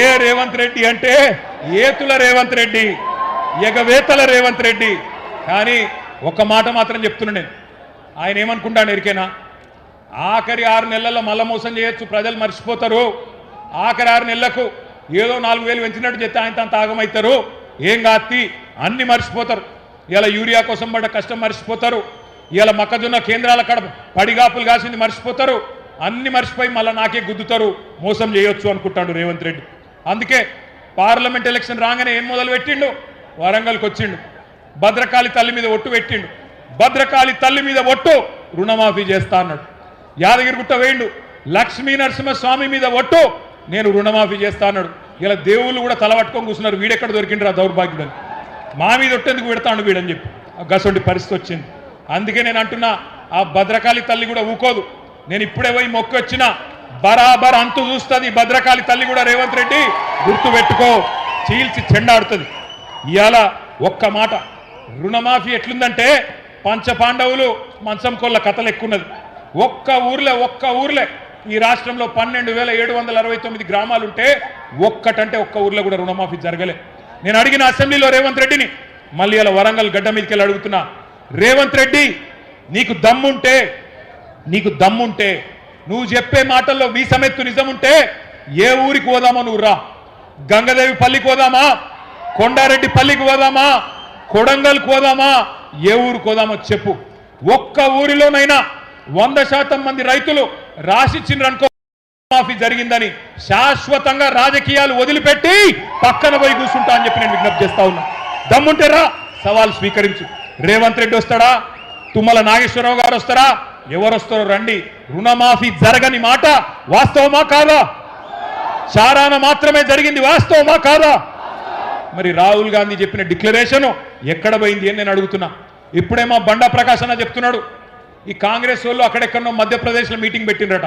ఏ రేవంత్ రెడ్డి అంటే ఏతుల రేవంత్ రెడ్డి, ఎగవేతల రేవంత్ రెడ్డి. కానీ ఒక మాట మాత్రం చెప్తున్నా నేను, ఆయన ఏమనుకుంటాను ఎరికేనా, ఆఖరి 6 నెలల్లో మళ్ళా మోసం చేయొచ్చు, ప్రజలు మర్చిపోతారు. ఆఖరి 6 నెలలకు ఏదో 4,000 పెంచినట్టు చెప్తే ఆయన అంత ఆగమవుతారు, ఏం కాత్తి అన్ని మర్చిపోతారు. ఇలా యూరియా కోసం పడ్డ కష్టం మర్చిపోతారు, ఇలా మొక్కజొన్న కేంద్రాల కడ పడిగాపులు కాసింది మర్చిపోతారు, అన్ని మర్చిపోయి మళ్ళీ నాకే గుద్దుతారు, మోసం చేయొచ్చు అనుకుంటాడు రేవంత్ రెడ్డి. అందుకే పార్లమెంట్ ఎలక్షన్ రాగానే ఏం మొదలు పెట్టిండు, వరంగల్కి వచ్చిండు, భద్రకాళి తల్లి మీద ఒట్టు పెట్టిండు. భద్రకాళి తల్లి మీద ఒట్టు, రుణమాఫీ చేస్తా అన్నాడు. యాదగిరిగుట్ట వేయండు, లక్ష్మీ నరసింహస్వామి మీద ఒట్టు, నేను రుణమాఫీ చేస్తా అన్నాడు. ఇలా దేవుళ్ళు కూడా తలపట్టుకొని కూర్చున్నారు, వీడెక్కడ దొరికిండ్రు ఆ దౌర్భాగ్యుడని, మా మీద ఒట్టేందుకు పెడతాడు వీడని చెప్పి గసొంటి పరిస్థితి వచ్చింది. అందుకే నేను అంటున్నా, ఆ భద్రకాళి తల్లి కూడా ఊకోదు. నేను ఇప్పుడే పోయి మొక్కి వచ్చినా బరాబర్ అంతు చూస్తుంది భద్రకాళి తల్లి కూడా. రేవంత్ రెడ్డి గుర్తు పెట్టుకో, చీల్చి చెండాడుతుంది. ఇవాళ ఒక్క మాట, రుణమాఫీ ఎట్లుందంటే పంచపాండవులు మంచం కొల్ల కథలు ఎక్కున్నది. ఒక్క ఊర్లే ఈ రాష్ట్రంలో 12,769 గ్రామాలుంటే ఒక్క ఊర్లో కూడా రుణమాఫీ జరగలే. నేను అడిగిన అసెంబ్లీలో రేవంత్ రెడ్డిని, మళ్ళీ ఇలా వరంగల్ గడ్డ మీదకి వెళ్ళి అడుగుతున్నా, రేవంత్ రెడ్డి నీకు దమ్ముంటే నువ్వు చెప్పే మాటల్లో వీసమెత్తు నిజముంటే ఏ ఊరికి పోదామో నువ్వు రా. గంగదేవి పల్లికి పోదామా, కొండారెడ్డి పల్లికి పోదామా, కొడంగల్కి పోదామా, ఏ ఊరికి పోదామో చెప్పు. ఒక్క ఊరిలోనైనా 100% మంది రైతులు రాసిచ్చిననుకో మాఫీ జరిగిందని శాశ్వతంగా రాజకీయాలు వదిలిపెట్టి పక్కన పోయి కూర్చుంటా అని చెప్పి నేను విజ్ఞప్తి చేస్తా ఉన్నా. దమ్ముంటే రా, సవాల్ స్వీకరించు. రేవంత్ రెడ్డి వస్తాడా, తుమ్మల నాగేశ్వరరావు గారు వస్తారా, ఎవరు వస్తారో రండి. రుణమాఫీ జరగని మాట వాస్తవమా కాదా? చారాన మాత్రమే జరిగింది, వాస్తవమా కాదా? మరి రాహుల్ గాంధీ చెప్పిన డిక్లరేషన్ ఎక్కడ పోయింది అని నేను అడుగుతున్నా. ఇప్పుడేమో బండా ప్రకాశ్ అన్న చెప్తున్నాడు, ఈ కాంగ్రెస్ వాళ్ళు అక్కడెక్కడో మధ్యప్రదేశ్లో మీటింగ్ పెట్టిండ్రట.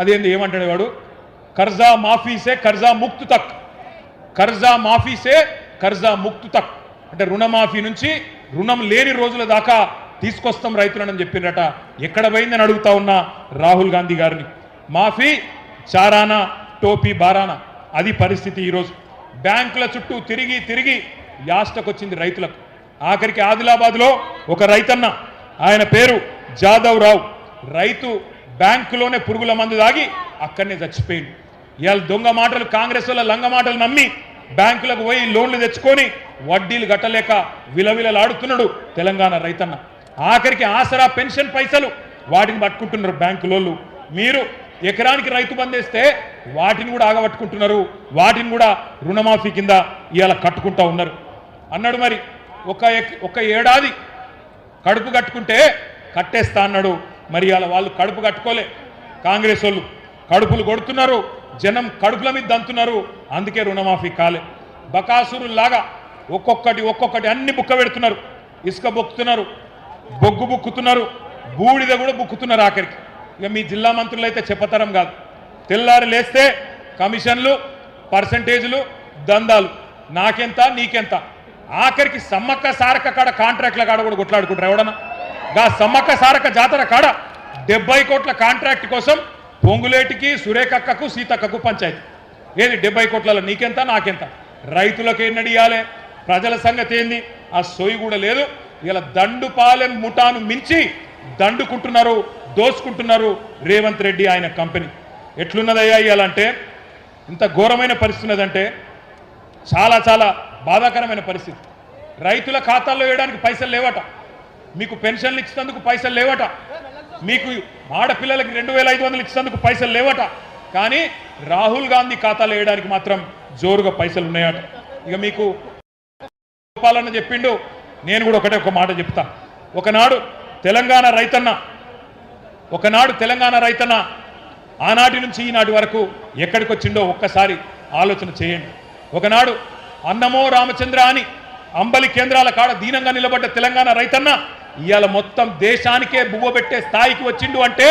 అదేంది ఏమంటాడు వాడు, కర్జా మాఫీసే కర్జా ముక్తు తక్, కర్జా మాఫీసే కర్జా ముక్తు తక్ అంటే రుణమాఫీ నుంచి రుణం లేని రోజుల దాకా తీసుకొస్తాం రైతులని చెప్పిండ్రట. ఎక్కడ పోయిందని అడుగుతా ఉన్నా రాహుల్ గాంధీ గారిని. మాఫీ చారానా టోపీ బారానా, అది పరిస్థితి ఈరోజు. బ్యాంకుల చుట్టూ తిరిగి యాస్టకొచ్చింది రైతులకు. ఆఖరికి ఆదిలాబాద్లో ఒక రైతన్న, ఆయన పేరు జాదవ్ రావు, రైతు బ్యాంకులోనే పురుగుల మందు దాగి అక్కడనే చచ్చిపోయింది. ఇవాళ దొంగ మాటలు, కాంగ్రెస్ వల్ల లంగ మాటలు నమ్మి బ్యాంకులకు పోయి లోన్లు తెచ్చుకొని వడ్డీలు కట్టలేక విలవిలలాడుతున్నాడు తెలంగాణ రైతన్న. ఆఖరికి ఆసరా పెన్షన్ పైసలు వాటిని పట్టుకుంటున్నారు బ్యాంకులోళ్ళు. మీరు ఎకరానికి రైతు బందేస్తే వాటిని కూడా ఆగబట్టుకుంటున్నారు, వాటిని కూడా రుణమాఫీ కింద ఇవాళ కట్టుకుంటా ఉన్నారు అన్నాడు. మరి ఒక ఏడాది కడుపు కట్టుకుంటే కట్టేస్తా అన్నాడు. మరి ఇవాళ వాళ్ళు కడుపు కట్టుకోలే, కాంగ్రెస్ వాళ్ళు కడుపులు కొడుతున్నారు, జనం కడుపుల మీద దంతున్నారు. అందుకే రుణమాఫీ కాలే. బకాసురులాగా ఒక్కొక్కటి అన్ని బుక్క పెడుతున్నారు. ఇసుక బొక్కుతున్నారు, బొగ్గు బుక్కుతున్నారు, బూడిద కూడా బుక్కుతున్నారు. ఆఖరికి ఇక మీ జిల్లా మంత్రులు అయితే చెప్పతరం కాదు. తెల్లారి లేస్తే కమిషన్లు, పర్సంటేజీలు, దందాలు, నాకెంత నీకెంత. ఆఖరికి సమ్మక్క సారక్క కాడ కాంట్రాక్ట్ల కాడ కూడా కొట్లాడుకుంటారు ఎవడన్నా. గా సమ్మక్క సారక్క జాతర కాడ 70 కోట్ల కాంట్రాక్ట్ కోసం పొంగులేటికి, సురేఖక్కకు, సీతక్కకు పంచాయతీ. ఏది 70 కోట్లలో నీకెంత నాకెంత, రైతులకు ఎన్నడియాలే, ప్రజల సంగతి ఏంది, ఆ సోయి కూడా లేదు. ఇలా దండుపాలెం ముఠాను మించి దండుకుంటున్నారు, దోచుకుంటున్నారు రేవంత్ రెడ్డి ఆయన కంపెనీ. ఎట్లున్నదయ్యా ఇయాలంటే, ఇంత ఘోరమైన పరిస్థితి ఉన్నదంటే చాలా బాధాకరమైన పరిస్థితి. రైతుల ఖాతాల్లో వేయడానికి పైసలు లేవట, మీకు పెన్షన్లు ఇచ్చినందుకు పైసలు లేవట, మీకు ఆడపిల్లలకి 2,500 ఇచ్చినందుకు పైసలు లేవట. కానీ రాహుల్ గాంధీ ఖాతాలో వేయడానికి మాత్రం జోరుగా పైసలు ఉన్నాయట. ఇక మీకు చెప్పాలని చెప్పిండు, నేను కూడా ఒక మాట చెప్తా. ఒకనాడు తెలంగాణ రైతన్న ఆనాటి నుంచి ఈనాటి వరకు ఎక్కడికి వచ్చిండో ఒక్కసారి ఆలోచన చేయండి. ఒకనాడు అన్నమో రామచంద్ర అని అంబలి కేంద్రాల కాడ దీనంగా నిలబడ్డ తెలంగాణ రైతన్న ఇవాళ మొత్తం దేశానికే బువ్వ పెట్టే స్థాయికి వచ్చిండు అంటే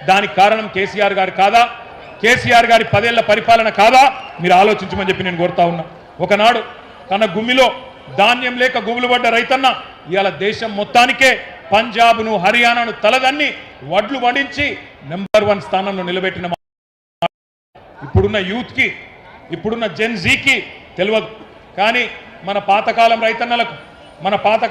దానికి కారణం కేసీఆర్ గారు కాదా? కేసీఆర్ గారి 10 ఏళ్ల పరిపాలన కాదా? మీరు ఆలోచించమని చెప్పి నేను కోరుతా ఉన్నా. ఒకనాడు తన గుమ్మిలో ధాన్యం లేక గుబులు పడ్డ రైతన్న ఇవాళ దేశం మొత్తానికే పంజాబ్ను, హర్యానాను తలదన్ని వడ్లు వడించి నెంబర్ 1 స్థానంలో నిలబెట్టిన. ఇప్పుడున్న యూత్కి ఇప్పుడున్న జెన్ జీకి తెలియదు. కానీ మన పాతకాలం రైతన్నలకు మన పాత